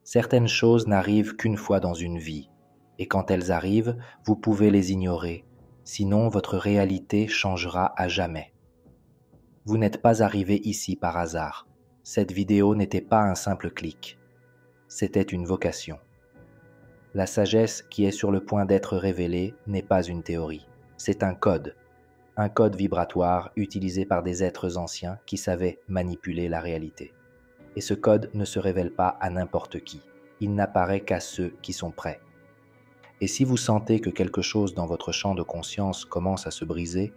Certaines choses n'arrivent qu'une fois dans une vie, et quand elles arrivent, vous pouvez les ignorer, sinon votre réalité changera à jamais. Vous n'êtes pas arrivé ici par hasard. Cette vidéo n'était pas un simple clic. C'était une vocation. La sagesse qui est sur le point d'être révélée n'est pas une théorie. C'est un code vibratoire utilisé par des êtres anciens qui savaient manipuler la réalité. Et ce code ne se révèle pas à n'importe qui. Il n'apparaît qu'à ceux qui sont prêts. Et si vous sentez que quelque chose dans votre champ de conscience commence à se briser,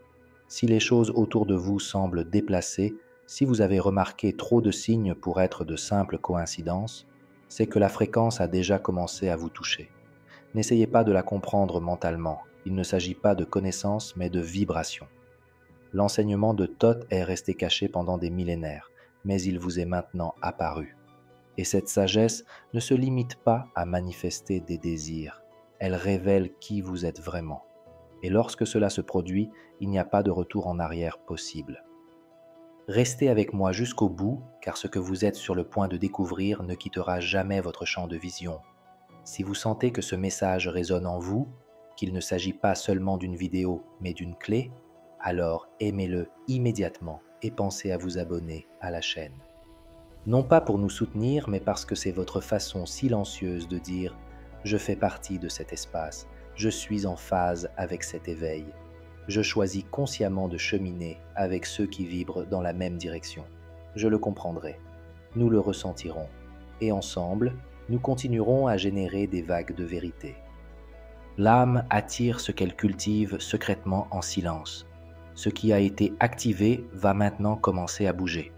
si les choses autour de vous semblent déplacées, si vous avez remarqué trop de signes pour être de simples coïncidences, c'est que la fréquence a déjà commencé à vous toucher. N'essayez pas de la comprendre mentalement, il ne s'agit pas de connaissance mais de vibration. L'enseignement de Thoth est resté caché pendant des millénaires, mais il vous est maintenant apparu. Et cette sagesse ne se limite pas à manifester des désirs, elle révèle qui vous êtes vraiment. Et lorsque cela se produit, il n'y a pas de retour en arrière possible. Restez avec moi jusqu'au bout, car ce que vous êtes sur le point de découvrir ne quittera jamais votre champ de vision. Si vous sentez que ce message résonne en vous, qu'il ne s'agit pas seulement d'une vidéo, mais d'une clé, alors aimez-le immédiatement et pensez à vous abonner à la chaîne. Non pas pour nous soutenir, mais parce que c'est votre façon silencieuse de dire « Je fais partie de cet espace, je suis en phase avec cet éveil. Je choisis consciemment de cheminer avec ceux qui vibrent dans la même direction. Je le comprendrai, nous le ressentirons, et ensemble, nous continuerons à générer des vagues de vérité. » L'âme attire ce qu'elle cultive secrètement en silence. Ce qui a été activé va maintenant commencer à bouger.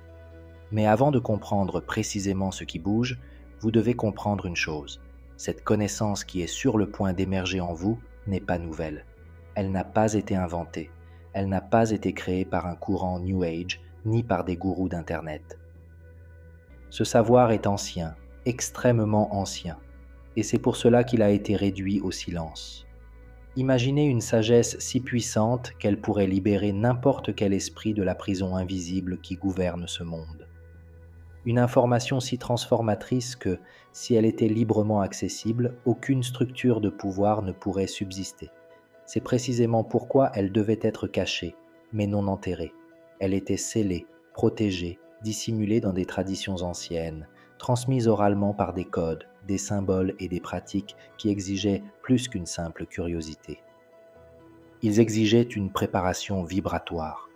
Mais avant de comprendre précisément ce qui bouge, vous devez comprendre une chose. Cette connaissance qui est sur le point d'émerger en vous n'est pas nouvelle. Elle n'a pas été inventée. Elle n'a pas été créée par un courant New Age, ni par des gourous d'Internet. Ce savoir est ancien, extrêmement ancien, et c'est pour cela qu'il a été réduit au silence. Imaginez une sagesse si puissante qu'elle pourrait libérer n'importe quel esprit de la prison invisible qui gouverne ce monde. Une information si transformatrice que, si elle était librement accessible, aucune structure de pouvoir ne pourrait subsister. C'est précisément pourquoi elle devait être cachée, mais non enterrée. Elle était scellée, protégée, dissimulée dans des traditions anciennes, transmise oralement par des codes, des symboles et des pratiques qui exigeaient plus qu'une simple curiosité. Ils exigeaient une préparation vibratoire.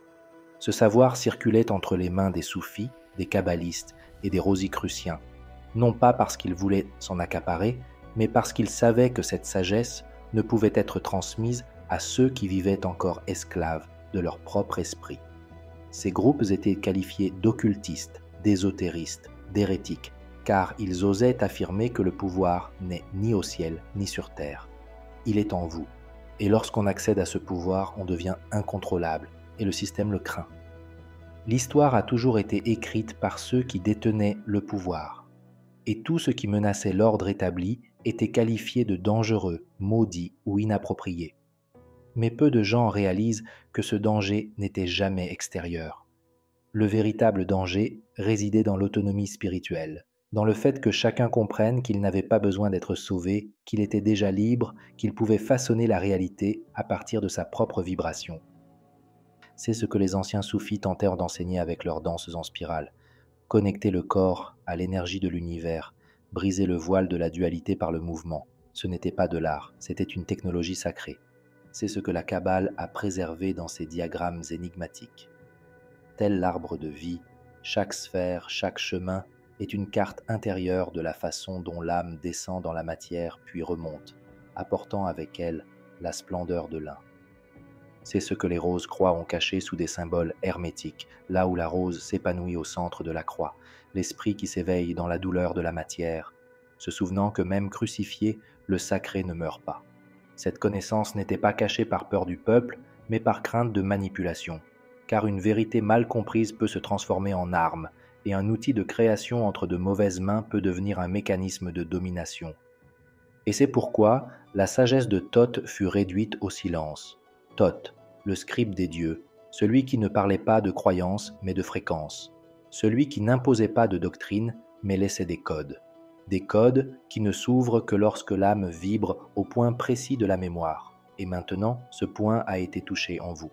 Ce savoir circulait entre les mains des soufis, des kabbalistes et des rosicruciens, non pas parce qu'ils voulaient s'en accaparer, mais parce qu'ils savaient que cette sagesse ne pouvait être transmise à ceux qui vivaient encore esclaves de leur propre esprit. Ces groupes étaient qualifiés d'occultistes, d'ésotéristes, d'hérétiques, car ils osaient affirmer que le pouvoir n'est ni au ciel ni sur terre. Il est en vous. Et lorsqu'on accède à ce pouvoir, on devient incontrôlable, et le système le craint. L'histoire a toujours été écrite par ceux qui détenaient le pouvoir, et tout ce qui menaçait l'ordre établi était qualifié de dangereux, maudit ou inapproprié. Mais peu de gens réalisent que ce danger n'était jamais extérieur. Le véritable danger résidait dans l'autonomie spirituelle, dans le fait que chacun comprenne qu'il n'avait pas besoin d'être sauvé, qu'il était déjà libre, qu'il pouvait façonner la réalité à partir de sa propre vibration. C'est ce que les anciens soufis tentèrent d'enseigner avec leurs danses en spirale. Connecter le corps à l'énergie de l'univers, briser le voile de la dualité par le mouvement. Ce n'était pas de l'art, c'était une technologie sacrée. C'est ce que la Kabbale a préservé dans ses diagrammes énigmatiques. Tel l'arbre de vie, chaque sphère, chaque chemin est une carte intérieure de la façon dont l'âme descend dans la matière puis remonte, apportant avec elle la splendeur de l'un. C'est ce que les roses-croix ont caché sous des symboles hermétiques, là où la rose s'épanouit au centre de la croix, l'esprit qui s'éveille dans la douleur de la matière, se souvenant que même crucifié, le sacré ne meurt pas. Cette connaissance n'était pas cachée par peur du peuple, mais par crainte de manipulation, car une vérité mal comprise peut se transformer en arme, et un outil de création entre de mauvaises mains peut devenir un mécanisme de domination. Et c'est pourquoi la sagesse de Thoth fut réduite au silence. Thoth, le scribe des dieux, celui qui ne parlait pas de croyances mais de fréquences, celui qui n'imposait pas de doctrine mais laissait des codes. Des codes qui ne s'ouvrent que lorsque l'âme vibre au point précis de la mémoire. Et maintenant, ce point a été touché en vous.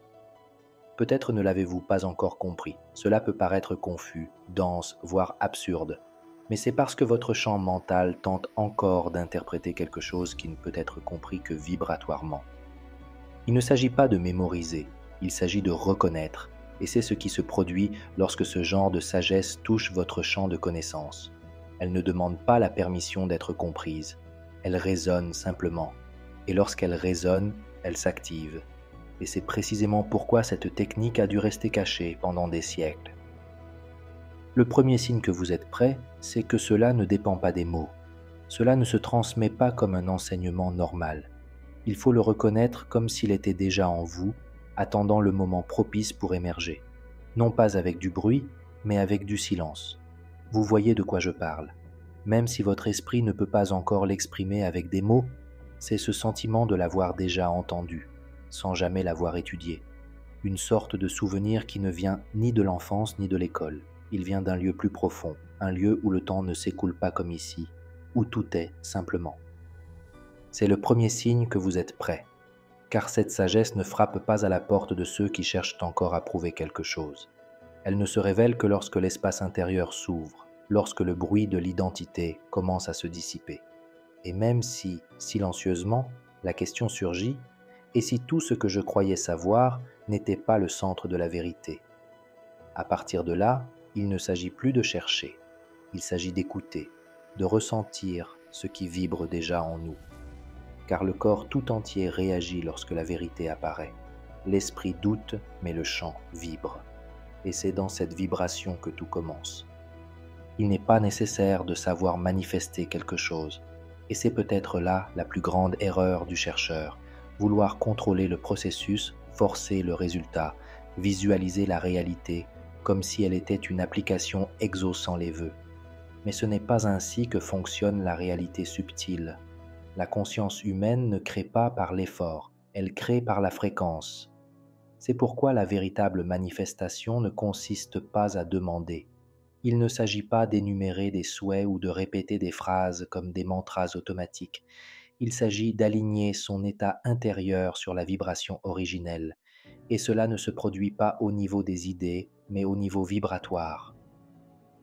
Peut-être ne l'avez-vous pas encore compris. Cela peut paraître confus, dense, voire absurde. Mais c'est parce que votre champ mental tente encore d'interpréter quelque chose qui ne peut être compris que vibratoirement. Il ne s'agit pas de mémoriser, il s'agit de reconnaître. Et c'est ce qui se produit lorsque ce genre de sagesse touche votre champ de connaissance. Elle ne demande pas la permission d'être comprise. Elle résonne simplement. Et lorsqu'elle résonne, elle s'active. Et c'est précisément pourquoi cette technique a dû rester cachée pendant des siècles. Le premier signe que vous êtes prêt, c'est que cela ne dépend pas des mots. Cela ne se transmet pas comme un enseignement normal. Il faut le reconnaître comme s'il était déjà en vous, attendant le moment propice pour émerger. Non pas avec du bruit, mais avec du silence. Vous voyez de quoi je parle. Même si votre esprit ne peut pas encore l'exprimer avec des mots, c'est ce sentiment de l'avoir déjà entendu, sans jamais l'avoir étudié. Une sorte de souvenir qui ne vient ni de l'enfance ni de l'école. Il vient d'un lieu plus profond, un lieu où le temps ne s'écoule pas comme ici, où tout est simplement. C'est le premier signe que vous êtes prêt, car cette sagesse ne frappe pas à la porte de ceux qui cherchent encore à prouver quelque chose. Elle ne se révèle que lorsque l'espace intérieur s'ouvre, lorsque le bruit de l'identité commence à se dissiper. Et même si, silencieusement, la question surgit, et si tout ce que je croyais savoir n'était pas le centre de la vérité? À partir de là, il ne s'agit plus de chercher, il s'agit d'écouter, de ressentir ce qui vibre déjà en nous. Car le corps tout entier réagit lorsque la vérité apparaît. L'esprit doute, mais le chant vibre. Et c'est dans cette vibration que tout commence. Il n'est pas nécessaire de savoir manifester quelque chose. Et c'est peut-être là la plus grande erreur du chercheur, vouloir contrôler le processus, forcer le résultat, visualiser la réalité, comme si elle était une application exaucant les vœux. Mais ce n'est pas ainsi que fonctionne la réalité subtile. La conscience humaine ne crée pas par l'effort, elle crée par la fréquence. C'est pourquoi la véritable manifestation ne consiste pas à demander. Il ne s'agit pas d'énumérer des souhaits ou de répéter des phrases comme des mantras automatiques. Il s'agit d'aligner son état intérieur sur la vibration originelle. Et cela ne se produit pas au niveau des idées, mais au niveau vibratoire.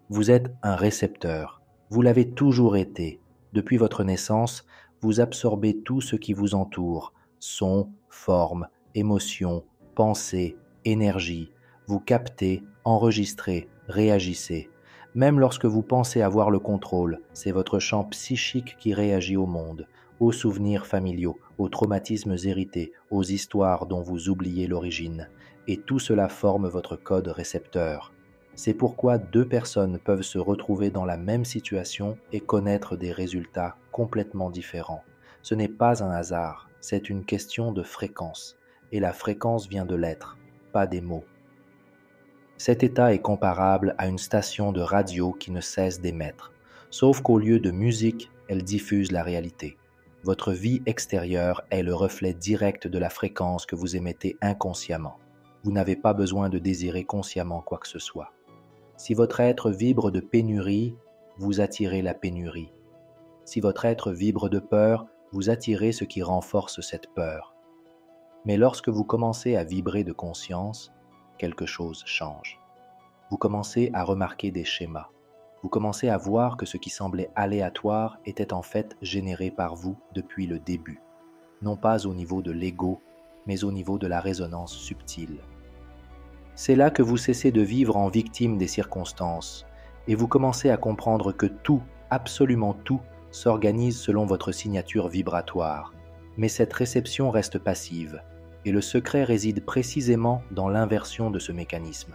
Vous êtes un récepteur. Vous l'avez toujours été. Depuis votre naissance, vous absorbez tout ce qui vous entoure. Sons, formes, émotions, pensées, énergie. Vous captez, enregistrez, réagissez. Même lorsque vous pensez avoir le contrôle, c'est votre champ psychique qui réagit au monde, aux souvenirs familiaux, aux traumatismes hérités, aux histoires dont vous oubliez l'origine. Et tout cela forme votre code récepteur. C'est pourquoi deux personnes peuvent se retrouver dans la même situation et connaître des résultats complètement différents. Ce n'est pas un hasard, c'est une question de fréquence. Et la fréquence vient de l'être, pas des mots. Cet état est comparable à une station de radio qui ne cesse d'émettre, sauf qu'au lieu de musique, elle diffuse la réalité. Votre vie extérieure est le reflet direct de la fréquence que vous émettez inconsciemment. Vous n'avez pas besoin de désirer consciemment quoi que ce soit. Si votre être vibre de pénurie, vous attirez la pénurie. Si votre être vibre de peur, vous attirez ce qui renforce cette peur. Mais lorsque vous commencez à vibrer de conscience, quelque chose change. Vous commencez à remarquer des schémas. Vous commencez à voir que ce qui semblait aléatoire était en fait généré par vous depuis le début. Non pas au niveau de l'ego, mais au niveau de la résonance subtile. C'est là que vous cessez de vivre en victime des circonstances et vous commencez à comprendre que tout, absolument tout, s'organise selon votre signature vibratoire. Mais cette réception reste passive et le secret réside précisément dans l'inversion de ce mécanisme.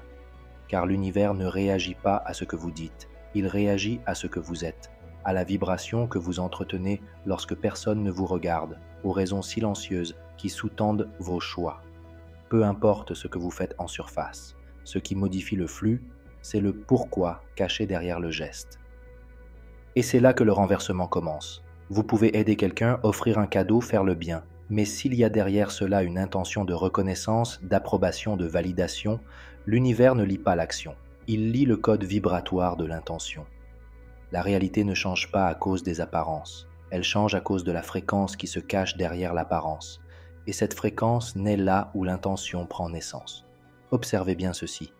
Car l'univers ne réagit pas à ce que vous dites, il réagit à ce que vous êtes, à la vibration que vous entretenez lorsque personne ne vous regarde, aux raisons silencieuses qui sous-tendent vos choix. Peu importe ce que vous faites en surface, ce qui modifie le flux, c'est le pourquoi caché derrière le geste. Et c'est là que le renversement commence. Vous pouvez aider quelqu'un, offrir un cadeau, faire le bien. Mais s'il y a derrière cela une intention de reconnaissance, d'approbation, de validation, l'univers ne lit pas l'action. Il lit le code vibratoire de l'intention. La réalité ne change pas à cause des apparences, elle change à cause de la fréquence qui se cache derrière l'apparence, et cette fréquence naît là où l'intention prend naissance. Observez bien ceci.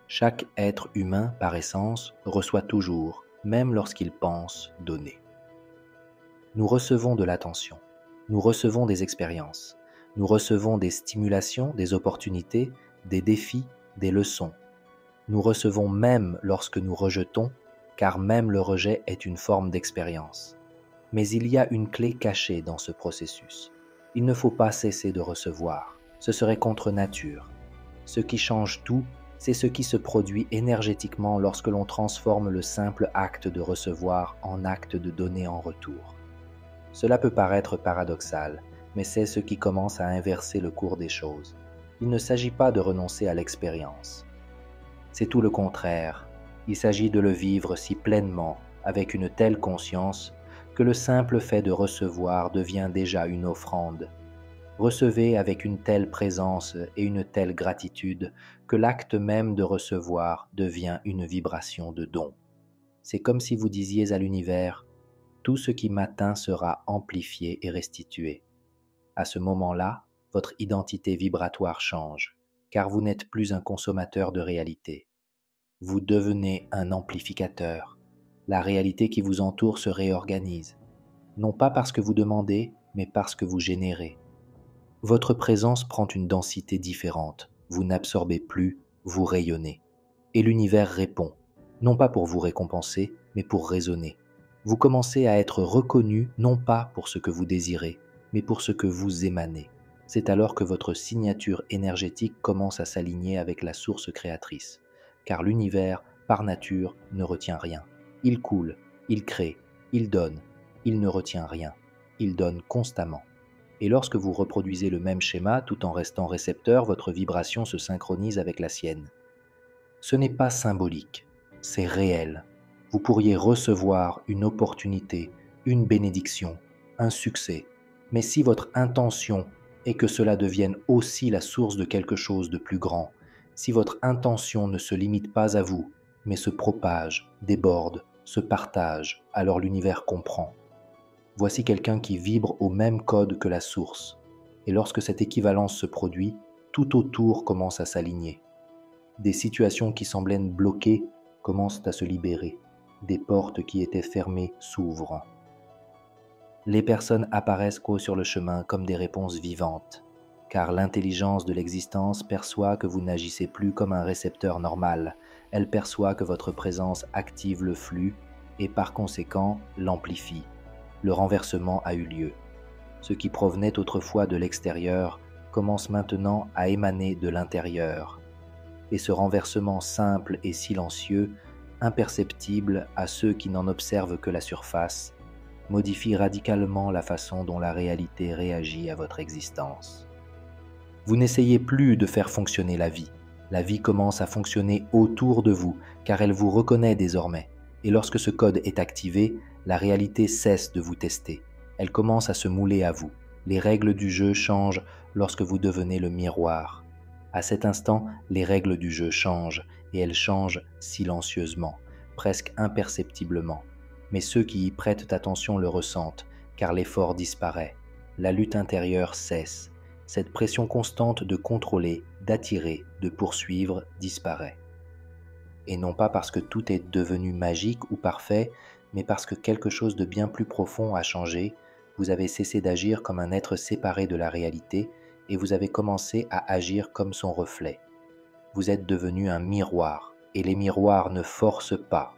Chaque être humain, par essence, reçoit toujours, même lorsqu'il pense, donner. Nous recevons de l'attention, nous recevons des expériences, nous recevons des stimulations, des opportunités, des défis, des leçons. Nous recevons même lorsque nous rejetons, car même le rejet est une forme d'expérience. Mais il y a une clé cachée dans ce processus. Il ne faut pas cesser de recevoir, ce serait contre nature. Ce qui change tout, c'est ce qui se produit énergétiquement lorsque l'on transforme le simple acte de recevoir en acte de donner en retour. Cela peut paraître paradoxal, mais c'est ce qui commence à inverser le cours des choses. Il ne s'agit pas de renoncer à l'expérience. C'est tout le contraire. Il s'agit de le vivre si pleinement, avec une telle conscience, que le simple fait de recevoir devient déjà une offrande. Recevez avec une telle présence et une telle gratitude que l'acte même de recevoir devient une vibration de don. C'est comme si vous disiez à l'univers « Tout ce qui m'atteint sera amplifié et restitué ». À ce moment-là, votre identité vibratoire change, car vous n'êtes plus un consommateur de réalité. Vous devenez un amplificateur. La réalité qui vous entoure se réorganise, non pas parce que vous demandez, mais parce que vous générez. Votre présence prend une densité différente, vous n'absorbez plus, vous rayonnez. Et l'univers répond, non pas pour vous récompenser, mais pour résonner. Vous commencez à être reconnu non pas pour ce que vous désirez, mais pour ce que vous émanez. C'est alors que votre signature énergétique commence à s'aligner avec la source créatrice. Car l'univers, par nature, ne retient rien. Il coule, il crée, il donne, il ne retient rien. Il donne constamment. Et lorsque vous reproduisez le même schéma tout en restant récepteur, votre vibration se synchronise avec la sienne. Ce n'est pas symbolique, c'est réel. Vous pourriez recevoir une opportunité, une bénédiction, un succès. Mais si votre intention est que cela devienne aussi la source de quelque chose de plus grand, si votre intention ne se limite pas à vous, mais se propage, déborde, se partage, alors l'univers comprend. Voici quelqu'un qui vibre au même code que la source. Et lorsque cette équivalence se produit, tout autour commence à s'aligner. Des situations qui semblaient bloquées commencent à se libérer. Des portes qui étaient fermées s'ouvrent. Les personnes apparaissent sur le chemin comme des réponses vivantes, car l'intelligence de l'existence perçoit que vous n'agissez plus comme un récepteur normal. Elle perçoit que votre présence active le flux et par conséquent l'amplifie. Le renversement a eu lieu. Ce qui provenait autrefois de l'extérieur commence maintenant à émaner de l'intérieur. Et ce renversement simple et silencieux, imperceptible à ceux qui n'en observent que la surface, modifie radicalement la façon dont la réalité réagit à votre existence. Vous n'essayez plus de faire fonctionner la vie. La vie commence à fonctionner autour de vous, car elle vous reconnaît désormais. Et lorsque ce code est activé, la réalité cesse de vous tester. Elle commence à se mouler à vous. Les règles du jeu changent lorsque vous devenez le miroir. À cet instant, les règles du jeu changent, et elles changent silencieusement, presque imperceptiblement. Mais ceux qui y prêtent attention le ressentent, car l'effort disparaît. La lutte intérieure cesse. Cette pression constante de contrôler, d'attirer, de poursuivre disparaît. Et non pas parce que tout est devenu magique ou parfait, mais parce que quelque chose de bien plus profond a changé, vous avez cessé d'agir comme un être séparé de la réalité et vous avez commencé à agir comme son reflet. Vous êtes devenu un miroir, et les miroirs ne forcent pas,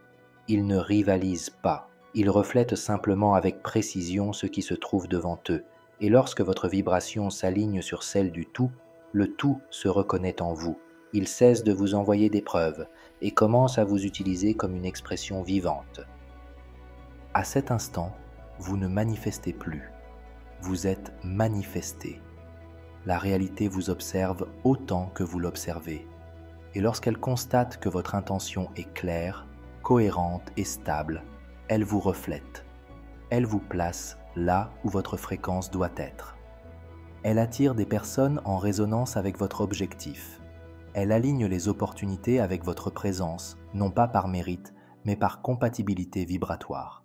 ils ne rivalisent pas, ils reflètent simplement avec précision ce qui se trouve devant eux, et lorsque votre vibration s'aligne sur celle du tout, le tout se reconnaît en vous. Il cesse de vous envoyer des preuves et commence à vous utiliser comme une expression vivante. À cet instant, vous ne manifestez plus, vous êtes manifesté. La réalité vous observe autant que vous l'observez. Et lorsqu'elle constate que votre intention est claire, cohérente et stable, elle vous reflète. Elle vous place là où votre fréquence doit être. Elle attire des personnes en résonance avec votre objectif. Elle aligne les opportunités avec votre présence, non pas par mérite, mais par compatibilité vibratoire.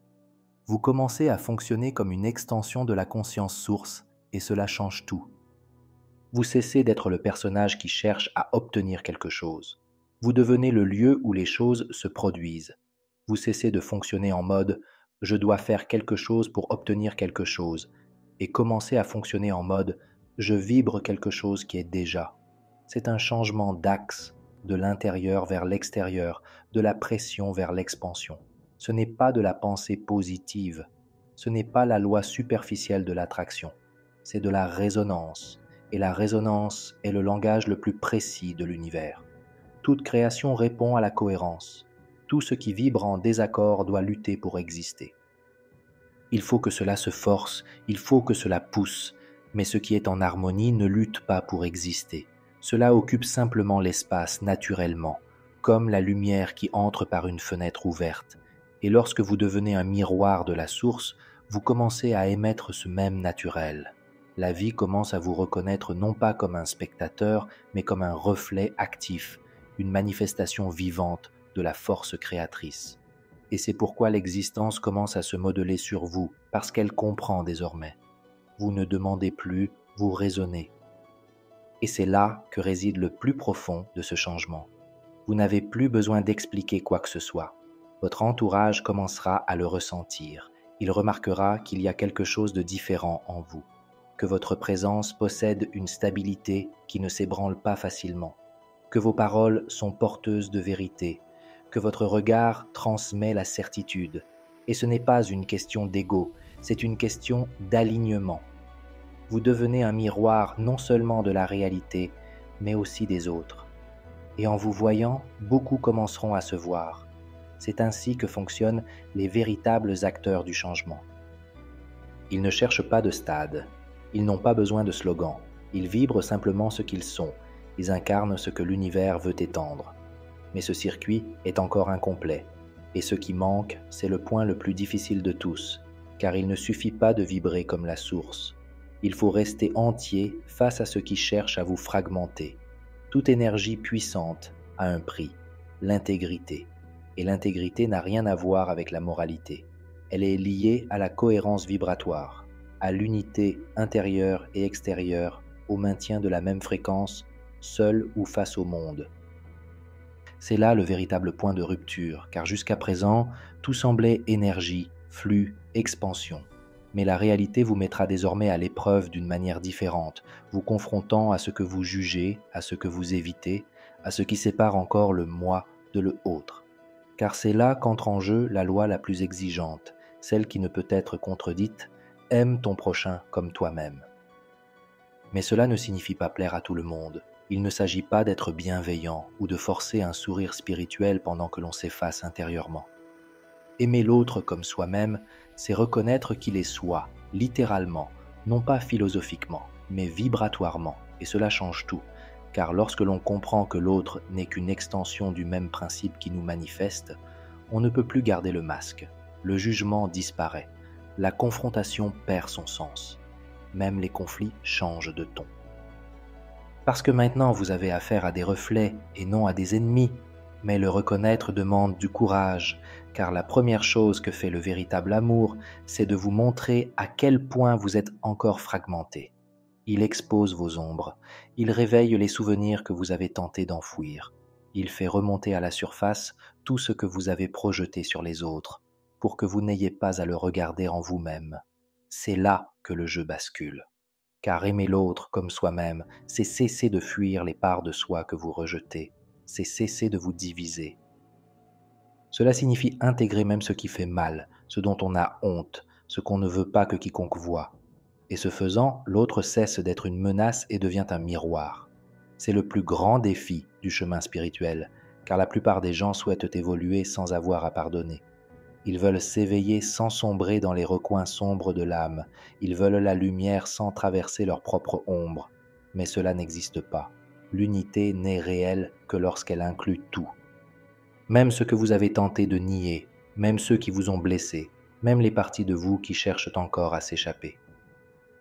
Vous commencez à fonctionner comme une extension de la conscience source et cela change tout. Vous cessez d'être le personnage qui cherche à obtenir quelque chose. Vous devenez le lieu où les choses se produisent. Vous cessez de fonctionner en mode « je dois faire quelque chose pour obtenir quelque chose » et commencez à fonctionner en mode « je vibre quelque chose qui est déjà ». C'est un changement d'axe, de l'intérieur vers l'extérieur, de la pression vers l'expansion. Ce n'est pas de la pensée positive, ce n'est pas la loi superficielle de l'attraction, c'est de la résonance, et la résonance est le langage le plus précis de l'univers. Toute création répond à la cohérence. Tout ce qui vibre en désaccord doit lutter pour exister. Il faut que cela se force, il faut que cela pousse, mais ce qui est en harmonie ne lutte pas pour exister. Cela occupe simplement l'espace naturellement, comme la lumière qui entre par une fenêtre ouverte. Et lorsque vous devenez un miroir de la source, vous commencez à émettre ce même naturel. La vie commence à vous reconnaître non pas comme un spectateur, mais comme un reflet actif, une manifestation vivante de la force créatrice. Et c'est pourquoi l'existence commence à se modeler sur vous, parce qu'elle comprend désormais. Vous ne demandez plus, vous raisonnez. Et c'est là que réside le plus profond de ce changement. Vous n'avez plus besoin d'expliquer quoi que ce soit. Votre entourage commencera à le ressentir. Il remarquera qu'il y a quelque chose de différent en vous, que votre présence possède une stabilité qui ne s'ébranle pas facilement, que vos paroles sont porteuses de vérité, que votre regard transmet la certitude. Et ce n'est pas une question d'ego, c'est une question d'alignement. Vous devenez un miroir non seulement de la réalité, mais aussi des autres. Et en vous voyant, beaucoup commenceront à se voir. C'est ainsi que fonctionnent les véritables acteurs du changement. Ils ne cherchent pas de stade, ils n'ont pas besoin de slogan, ils vibrent simplement ce qu'ils sont, ils incarnent ce que l'univers veut étendre. Mais ce circuit est encore incomplet, et ce qui manque, c'est le point le plus difficile de tous, car il ne suffit pas de vibrer comme la source. Il faut rester entier face à ce qui cherche à vous fragmenter. Toute énergie puissante a un prix, l'intégrité. Et l'intégrité n'a rien à voir avec la moralité. Elle est liée à la cohérence vibratoire, à l'unité intérieure et extérieure, au maintien de la même fréquence, seul ou face au monde. C'est là le véritable point de rupture, car jusqu'à présent, tout semblait énergie, flux, expansion. Mais la réalité vous mettra désormais à l'épreuve d'une manière différente, vous confrontant à ce que vous jugez, à ce que vous évitez, à ce qui sépare encore le moi de le autre. Car c'est là qu'entre en jeu la loi la plus exigeante, celle qui ne peut être contredite, aime ton prochain comme toi-même. Mais cela ne signifie pas plaire à tout le monde. Il ne s'agit pas d'être bienveillant ou de forcer un sourire spirituel pendant que l'on s'efface intérieurement. Aimer l'autre comme soi-même, c'est reconnaître qu'il est soi, littéralement, non pas philosophiquement, mais vibratoirement, et cela change tout, car lorsque l'on comprend que l'autre n'est qu'une extension du même principe qui nous manifeste, on ne peut plus garder le masque, le jugement disparaît, la confrontation perd son sens, même les conflits changent de ton. Parce que maintenant vous avez affaire à des reflets et non à des ennemis, mais le reconnaître demande du courage, car la première chose que fait le véritable amour, c'est de vous montrer à quel point vous êtes encore fragmenté. Il expose vos ombres, il réveille les souvenirs que vous avez tenté d'enfouir, il fait remonter à la surface tout ce que vous avez projeté sur les autres, pour que vous n'ayez pas à le regarder en vous-même. C'est là que le jeu bascule. Car aimer l'autre comme soi-même, c'est cesser de fuir les parts de soi que vous rejetez, c'est cesser de vous diviser. Cela signifie intégrer même ce qui fait mal, ce dont on a honte, ce qu'on ne veut pas que quiconque voie. Et ce faisant, l'autre cesse d'être une menace et devient un miroir. C'est le plus grand défi du chemin spirituel, car la plupart des gens souhaitent évoluer sans avoir à pardonner. Ils veulent s'éveiller sans sombrer dans les recoins sombres de l'âme. Ils veulent la lumière sans traverser leur propre ombre. Mais cela n'existe pas. L'unité n'est réelle que lorsqu'elle inclut tout. Même ce que vous avez tenté de nier, même ceux qui vous ont blessé, même les parties de vous qui cherchent encore à s'échapper.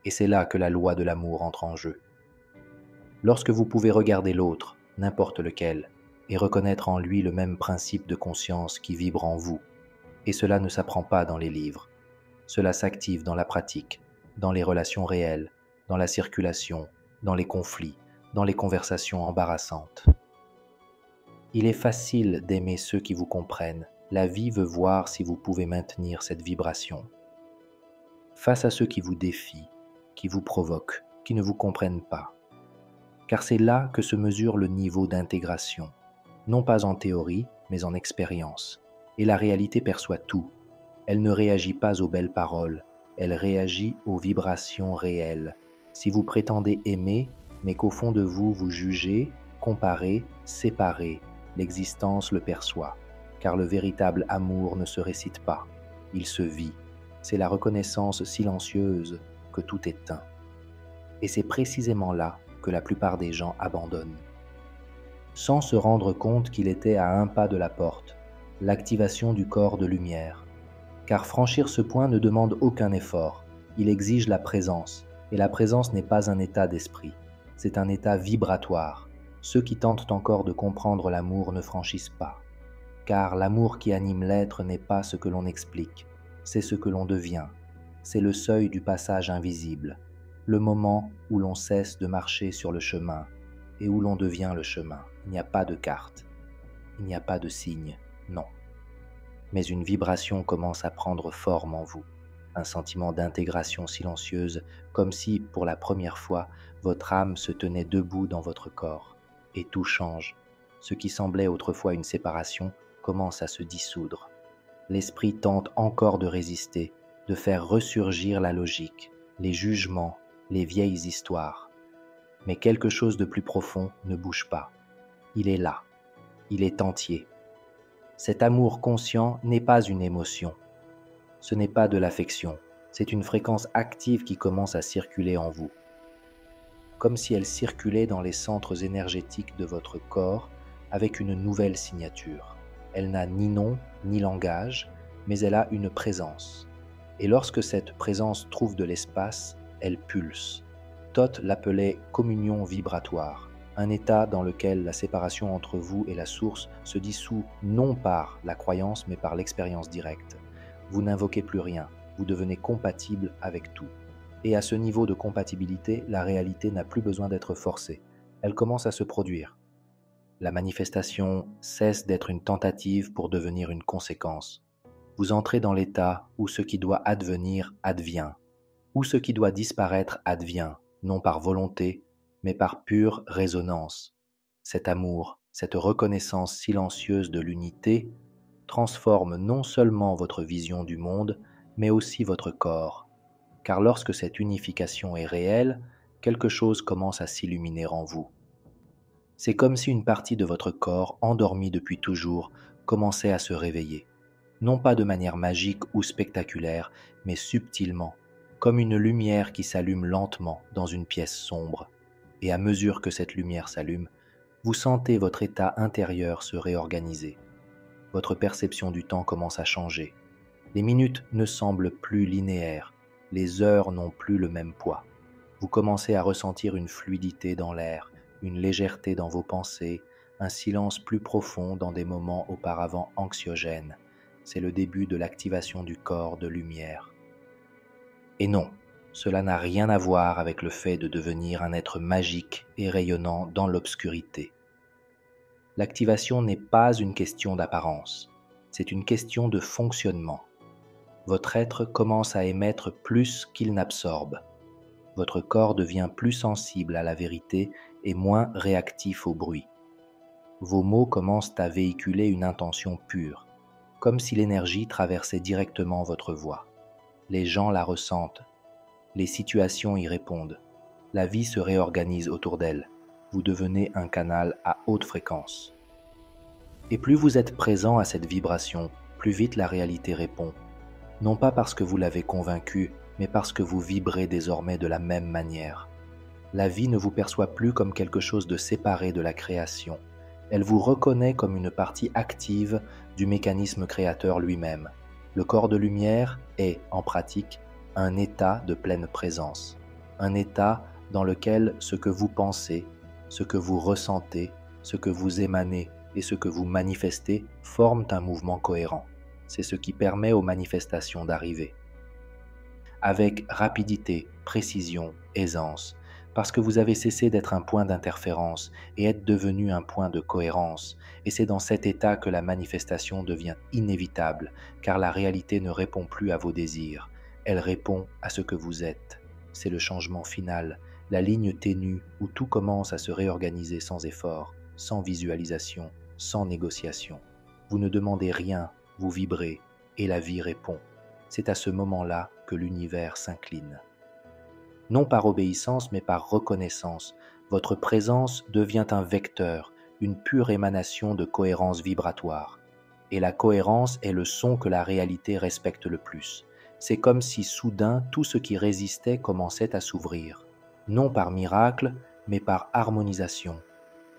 Et c'est là que la loi de l'amour entre en jeu. Lorsque vous pouvez regarder l'autre, n'importe lequel, et reconnaître en lui le même principe de conscience qui vibre en vous. Et cela ne s'apprend pas dans les livres. Cela s'active dans la pratique, dans les relations réelles, dans la circulation, dans les conflits, dans les conversations embarrassantes. Il est facile d'aimer ceux qui vous comprennent. La vie veut voir si vous pouvez maintenir cette vibration. Face à ceux qui vous défient, qui vous provoquent, qui ne vous comprennent pas. Car c'est là que se mesure le niveau d'intégration, non pas en théorie, mais en expérience. Et la réalité perçoit tout. Elle ne réagit pas aux belles paroles, elle réagit aux vibrations réelles. Si vous prétendez aimer, mais qu'au fond de vous, vous jugez, comparez, séparez, l'existence le perçoit, car le véritable amour ne se récite pas, il se vit. C'est la reconnaissance silencieuse que tout est un. Et c'est précisément là que la plupart des gens abandonnent. Sans se rendre compte qu'il était à un pas de la porte, l'activation du corps de lumière. Car franchir ce point ne demande aucun effort, il exige la présence, et la présence n'est pas un état d'esprit, c'est un état vibratoire. Ceux qui tentent encore de comprendre l'amour ne franchissent pas, car l'amour qui anime l'être n'est pas ce que l'on explique, c'est ce que l'on devient, c'est le seuil du passage invisible, le moment où l'on cesse de marcher sur le chemin et où l'on devient le chemin. Il n'y a pas de carte, il n'y a pas de signe, non. Mais une vibration commence à prendre forme en vous, un sentiment d'intégration silencieuse, comme si, pour la première fois, votre âme se tenait debout dans votre corps, et tout change. Ce qui semblait autrefois une séparation commence à se dissoudre. L'esprit tente encore de résister, de faire ressurgir la logique, les jugements, les vieilles histoires. Mais quelque chose de plus profond ne bouge pas. Il est là, il est entier. Cet amour conscient n'est pas une émotion. Ce n'est pas de l'affection, c'est une fréquence active qui commence à circuler en vous. Comme si elle circulait dans les centres énergétiques de votre corps avec une nouvelle signature. Elle n'a ni nom, ni langage, mais elle a une présence. Et lorsque cette présence trouve de l'espace, elle pulse. Toth l'appelait communion vibratoire, un état dans lequel la séparation entre vous et la source se dissout non par la croyance mais par l'expérience directe. Vous n'invoquez plus rien, vous devenez compatible avec tout. Et à ce niveau de compatibilité, la réalité n'a plus besoin d'être forcée. Elle commence à se produire. La manifestation cesse d'être une tentative pour devenir une conséquence. Vous entrez dans l'état où ce qui doit advenir advient, où ce qui doit disparaître advient, non par volonté, mais par pure résonance. Cet amour, cette reconnaissance silencieuse de l'unité transforme non seulement votre vision du monde, mais aussi votre corps. Car lorsque cette unification est réelle, quelque chose commence à s'illuminer en vous. C'est comme si une partie de votre corps, endormie depuis toujours, commençait à se réveiller. Non pas de manière magique ou spectaculaire, mais subtilement, comme une lumière qui s'allume lentement dans une pièce sombre. Et à mesure que cette lumière s'allume, vous sentez votre état intérieur se réorganiser. Votre perception du temps commence à changer. Les minutes ne semblent plus linéaires, les heures n'ont plus le même poids. Vous commencez à ressentir une fluidité dans l'air, une légèreté dans vos pensées, un silence plus profond dans des moments auparavant anxiogènes. C'est le début de l'activation du corps de lumière. Et non, cela n'a rien à voir avec le fait de devenir un être magique et rayonnant dans l'obscurité. L'activation n'est pas une question d'apparence, c'est une question de fonctionnement. Votre être commence à émettre plus qu'il n'absorbe. Votre corps devient plus sensible à la vérité et moins réactif au bruit. Vos mots commencent à véhiculer une intention pure, comme si l'énergie traversait directement votre voix. Les gens la ressentent, les situations y répondent, la vie se réorganise autour d'elle. Vous devenez un canal à haute fréquence. Et plus vous êtes présent à cette vibration, plus vite la réalité répond. Non pas parce que vous l'avez convaincu, mais parce que vous vibrez désormais de la même manière. La vie ne vous perçoit plus comme quelque chose de séparé de la création. Elle vous reconnaît comme une partie active du mécanisme créateur lui-même. Le corps de lumière est, en pratique, un état de pleine présence. Un état dans lequel ce que vous pensez, ce que vous ressentez, ce que vous émanez et ce que vous manifestez forment un mouvement cohérent. C'est ce qui permet aux manifestations d'arriver. Avec rapidité, précision, aisance, parce que vous avez cessé d'être un point d'interférence et êtes devenu un point de cohérence, et c'est dans cet état que la manifestation devient inévitable, car la réalité ne répond plus à vos désirs, elle répond à ce que vous êtes. C'est le changement final, la ligne ténue où tout commence à se réorganiser sans effort, sans visualisation, sans négociation. Vous ne demandez rien, vous vibrez, et la vie répond. C'est à ce moment-là que l'univers s'incline. Non par obéissance, mais par reconnaissance, votre présence devient un vecteur, une pure émanation de cohérence vibratoire. Et la cohérence est le son que la réalité respecte le plus. C'est comme si soudain tout ce qui résistait commençait à s'ouvrir. Non par miracle, mais par harmonisation.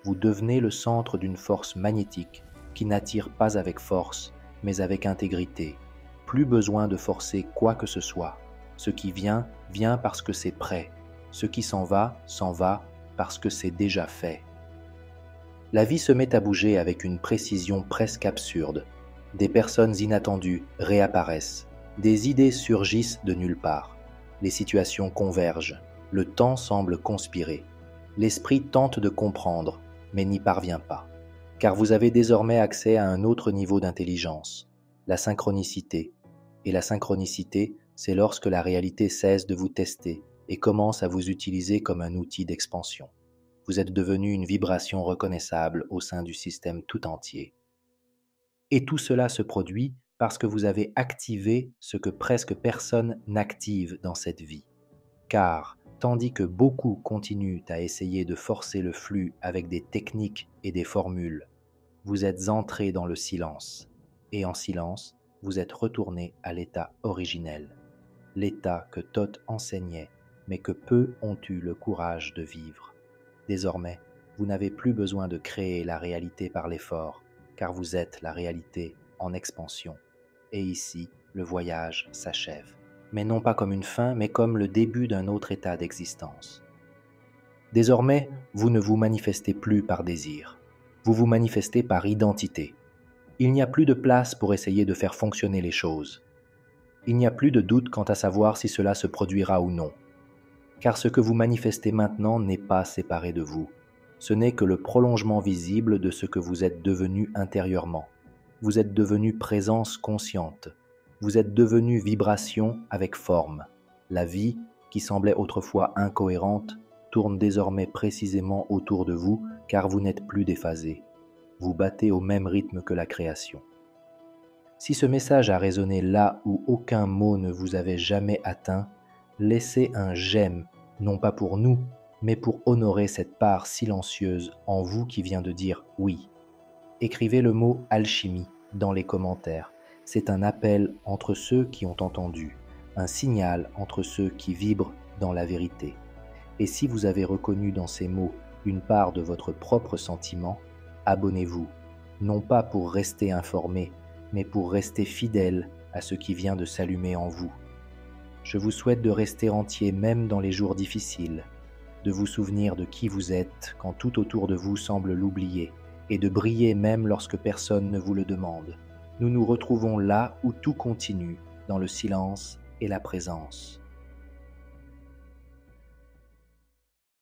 Vous devenez le centre d'une force magnétique qui n'attire pas avec force, mais avec intégrité. Plus besoin de forcer quoi que ce soit. Ce qui vient, vient parce que c'est prêt. Ce qui s'en va parce que c'est déjà fait. La vie se met à bouger avec une précision presque absurde. Des personnes inattendues réapparaissent. Des idées surgissent de nulle part. Les situations convergent. Le temps semble conspirer. L'esprit tente de comprendre, mais n'y parvient pas. Car vous avez désormais accès à un autre niveau d'intelligence, la synchronicité. Et la synchronicité, c'est lorsque la réalité cesse de vous tester et commence à vous utiliser comme un outil d'expansion. Vous êtes devenu une vibration reconnaissable au sein du système tout entier. Et tout cela se produit parce que vous avez activé ce que presque personne n'active dans cette vie. Car, tandis que beaucoup continuent à essayer de forcer le flux avec des techniques et des formules, vous êtes entré dans le silence. Et en silence, vous êtes retourné à l'état originel, l'état que Thoth enseignait, mais que peu ont eu le courage de vivre. Désormais, vous n'avez plus besoin de créer la réalité par l'effort, car vous êtes la réalité en expansion. Et ici, le voyage s'achève. Mais non pas comme une fin, mais comme le début d'un autre état d'existence. Désormais, vous ne vous manifestez plus par désir, vous vous manifestez par identité. Il n'y a plus de place pour essayer de faire fonctionner les choses. Il n'y a plus de doute quant à savoir si cela se produira ou non. Car ce que vous manifestez maintenant n'est pas séparé de vous. Ce n'est que le prolongement visible de ce que vous êtes devenu intérieurement. Vous êtes devenu présence consciente. Vous êtes devenu vibration avec forme. La vie, qui semblait autrefois incohérente, tourne désormais précisément autour de vous car vous n'êtes plus déphasé. Vous battez au même rythme que la création. Si ce message a résonné là où aucun mot ne vous avait jamais atteint, laissez un j'aime, non pas pour nous, mais pour honorer cette part silencieuse en vous qui vient de dire oui. Écrivez le mot alchimie dans les commentaires. C'est un appel entre ceux qui ont entendu, un signal entre ceux qui vibrent dans la vérité. Et si vous avez reconnu dans ces mots une part de votre propre sentiment, abonnez-vous, non pas pour rester informé, mais pour rester fidèle à ce qui vient de s'allumer en vous. Je vous souhaite de rester entier même dans les jours difficiles, de vous souvenir de qui vous êtes quand tout autour de vous semble l'oublier, et de briller même lorsque personne ne vous le demande. Nous nous retrouvons là où tout continue, dans le silence et la présence.